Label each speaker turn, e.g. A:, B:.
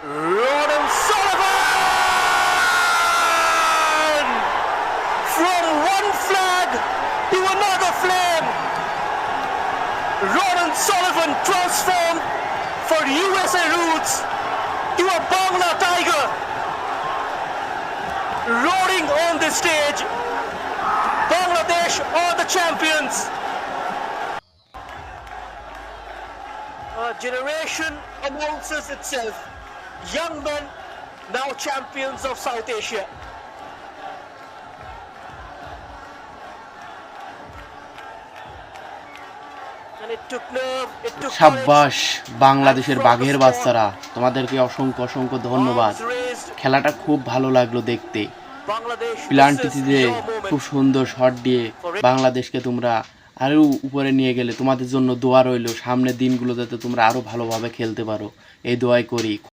A: Ronan Sullivan! From one flag to another flame. Ronan Sullivan transformed for USA Roots to a Bangla Tiger. Roaring on the stage, Bangladesh are the champions. A generation announces itself. Young men, now champions of South Asia. And it took nerve, it took
B: সাব্বাস
A: courage.
B: বাংলাদেশের বাঘের বাচ্চারা, তোমাদেরকে অসংখ্য অসংখ্য ধন্যবাদ।
A: Arms raised,
B: খেলাটা খুব ভালো লাগলো দেখতে।
A: Bangladesh, this is
B: প্লান্টিতে
A: your
B: খুব
A: moment.
B: সুন্দর শট দিয়ে বাংলাদেশকে তোমরা আরো উপরে নিয়ে গেলে। তোমাদের জন্য দোয়া রইল, সামনের দিনগুলো যাতে তোমরা আরো ভালোভাবে খেলতে পারো, এই দোয়াই করি।